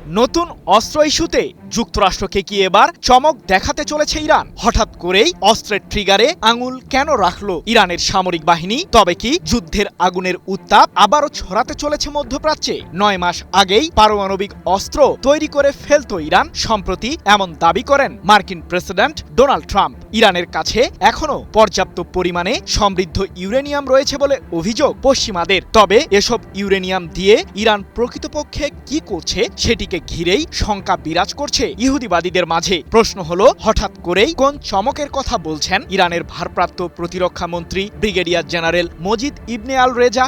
নতুন অস্ত্র ইস্যুতে যুক্তরাষ্ট্রকে কি এবার চমক দেখাতে চলেছে ইরান? হঠাৎ করেই অস্ত্রের ট্রিগারে আঙুল কেন রাখলো ইরানের সামরিক বাহিনী? তবে কি যুদ্ধের আগুনের উত্তাপ আবারও ছড়াতে চলেছে মধ্যপ্রাচ্যে? 9 মাস আগেই পারমাণবিক অস্ত্র তৈরি করে ফেলত ইরান। সম্প্রতি এমন দাবি করেন মার্কিন প্রেসিডেন্ট ডোনাল্ড ট্রাম্প। ইরানের কাছে এখনও পর্যাপ্ত পরিমাণে সমৃদ্ধ ইউরেনিয়াম রয়েছে বলে অভিযোগ পশ্চিমাদের। তবে এসব ইউরেনিয়াম দিয়ে ইরান প্রকৃতপক্ষে কি করছে সেটিকে ঘিরেই শঙ্কা বিরাজ করছে ইহুদিবাদীদের মাঝে। প্রশ্ন হলো, হঠাৎ করেই কোন চমকের কথা বলছেন ইরানের ভারপ্রাপ্ত প্রতিরক্ষা মন্ত্রী ব্রিগেডিয়ার জেনারেল মজিদ ইবনে আল রেজা?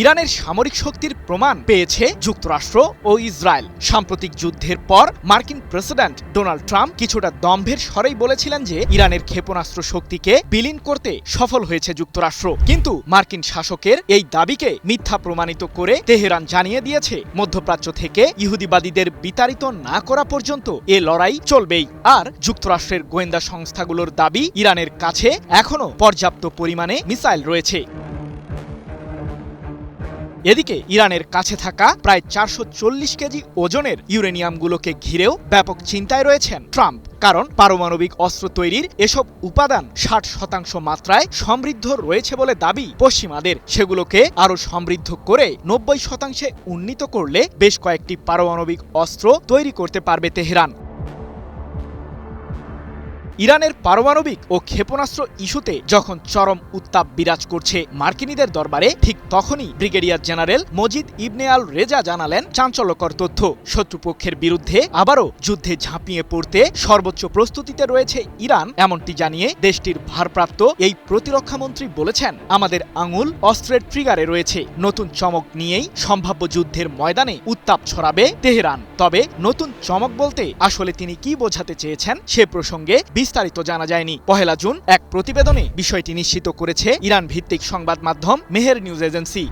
ইরানের সামরিক শক্তির প্রমাণ পেয়েছে যুক্তরাষ্ট্র ও ইসরায়েল। সাম্প্রতিক যুদ্ধের পর মার্কিন প্রেসিডেন্ট ডোনাল্ড ট্রাম্প কিছুটা দম্ভের স্বরেই বলেছিলেন যে ইরানের ক্ষেপণাস্ত্র শক্তিকে বিলীন করতে সফল হয়েছে যুক্তরাষ্ট্র। কিন্তু মার্কিন শাসকের এই দাবিকে মিথ্যা প্রমাণিত করে তেহরান জানিয়ে দিয়েছে, মধ্যপ্রাচ্য থেকে ইহুদিবাদীদের বিতাড়িত না করা পর্যন্ত এ লড়াই চলবেই। আর যুক্তরাষ্ট্রের গোয়েন্দা সংস্থাগুলোর দাবি, ইরানের কাছে এখনও পর্যাপ্ত পরিমাণে মিসাইল রয়েছে। এদিকে ইরানের কাছে থাকা প্রায় 440 কেজি ওজনের ইউরেনিয়ামগুলোকে ঘিরেও ব্যাপক চিন্তায় রয়েছেন ট্রাম্প। কারণ পারমাণবিক অস্ত্র তৈরির এসব উপাদান 60% মাত্রায় সমৃদ্ধ রয়েছে বলে দাবি পশ্চিমাদের। সেগুলোকে আরও সমৃদ্ধ করে 90% উন্নীত করলে বেশ কয়েকটি পারমাণবিক অস্ত্র তৈরি করতে পারবে তেহরান। ইরানের পারমাণবিক ও ক্ষেপণাস্ত্র ইস্যুতে যখন চরম উত্তাপ বিরাজ করছে মার্কিনীদের দরবারে, ঠিক তখনই ব্রিগেডিয়ার জেনারেল মজিদ ইবনে আল রেজা জানালেন চাঞ্চল্যকর তথ্য। শত্রুপক্ষের বিরুদ্ধে আবারও যুদ্ধে ঝাঁপিয়ে পড়তে সর্বোচ্চ প্রস্তুতিতে রয়েছে ইরান। এমনটি জানিয়ে দেশটির ভারপ্রাপ্ত এই প্রতিরক্ষামন্ত্রী বলেছেন, আমাদের আঙুল অস্ত্রের ট্রিগারে রয়েছে। নতুন চমক নিয়েই সম্ভাব্য যুদ্ধের ময়দানে উত্তাপ ছড়াবে তেহরান। তবে নতুন চমক বলতে আসলে তিনি কি বোঝাতে চেয়েছেন সে প্রসঙ্গে বিস্তারিত জানা যায়নি। 1 জুন এক প্রতিবেদনে বিষয়টি নিশ্চিত করেছে ইরান ভিত্তিক সংবাদ মাধ্যম মেহের নিউজ এজেন্সি।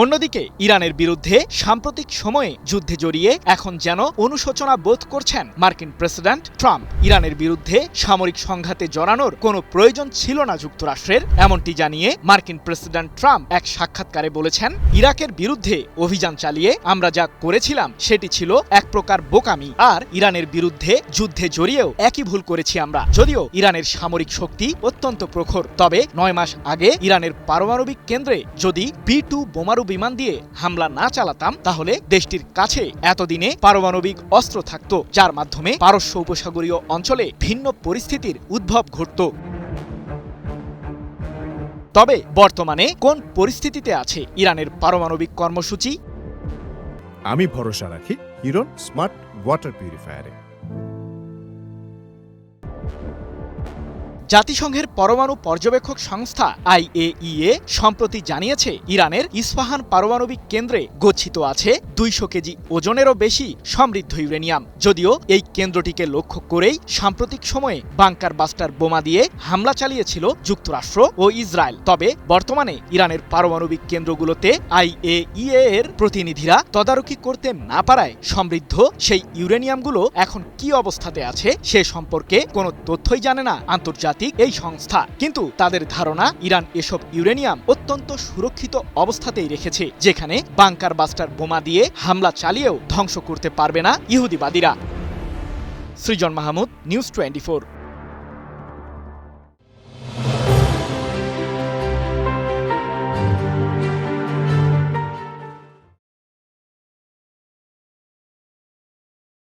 অন্যদিকে ইরানের বিরুদ্ধে সাম্প্রতিক সময়ে যুদ্ধে জড়িয়ে এখন যেন অনুশোচনা বোধ করছেন মার্কিন প্রেসিডেন্ট ট্রাম্প। ইরানের বিরুদ্ধে সামরিক সংঘাতে জড়ানোর কোনো প্রয়োজন ছিল না যুক্তরাষ্ট্রের, এমনটি জানিয়ে মার্কিন প্রেসিডেন্ট ট্রাম্প এক সাক্ষাৎকারে বলেছেন, ইরাকের বিরুদ্ধে অভিযান চালিয়ে আমরা যা করেছিলাম সেটি ছিল এক প্রকার বোকামি। আর ইরানের বিরুদ্ধে যুদ্ধে জড়িয়েও একই ভুল করেছি আমরা। যদিও ইরানের সামরিক শক্তি অত্যন্ত প্রখর, তবে 9 মাস আগে ইরানের পারমাণবিক কেন্দ্রে যদি B-2 বোমারু বিমান দিয়ে হামলা না চালাতাম, তাহলে দেশটির কাছে এতদিনে পারমাণবিক অস্ত্র থাকত, যার মাধ্যমে পারস্য উপসাগরীয় অঞ্চলে ভিন্ন পরিস্থিতির উদ্ভব ঘটত। তবে বর্তমানে কোন পরিস্থিতিতে আছে ইরানের পারমাণবিক কর্মসূচি? আমি ভরসা রাখি হিরন স্মার্ট ওয়াটার পিউরিফায়ারে। জাতিসংঘের পরমাণু পর্যবেক্ষক সংস্থা IAEA সম্প্রতি জানিয়েছে, ইরানের ইস্পাহান পারমাণবিক কেন্দ্রে গচ্ছিত আছে 200 কেজি ওজনেরও বেশি সমৃদ্ধ ইউরেনিয়াম। যদিও এই কেন্দ্রটিকে লক্ষ্য করেই সাম্প্রতিক সময়ে বাংকার বাস্টার বোমা দিয়ে হামলা চালিয়েছিল যুক্তরাষ্ট্র ও ইসরায়েল। তবে বর্তমানে ইরানের পারমাণবিক কেন্দ্রগুলোতে IAEA এর প্রতিনিধিরা তদারকি করতে না পারায় সমৃদ্ধ সেই ইউরেনিয়ামগুলো এখন কি অবস্থাতে আছে সে সম্পর্কে কোনো তথ্যই জানে না আন্তর্জাতিক এই সংস্থা। কিন্তু তাদের ধারণা, ইরান এসব ইউরেনিয়াম অত্যন্ত সুরক্ষিত অবস্থাতেই রেখেছে, যেখানে বাংকার বাস্টার বোমা দিয়ে হামলা চালিয়েও ধ্বংস করতে পারবে না ইহুদিবাদীরা। সৃজন মাহমুদ, নিউজ 24।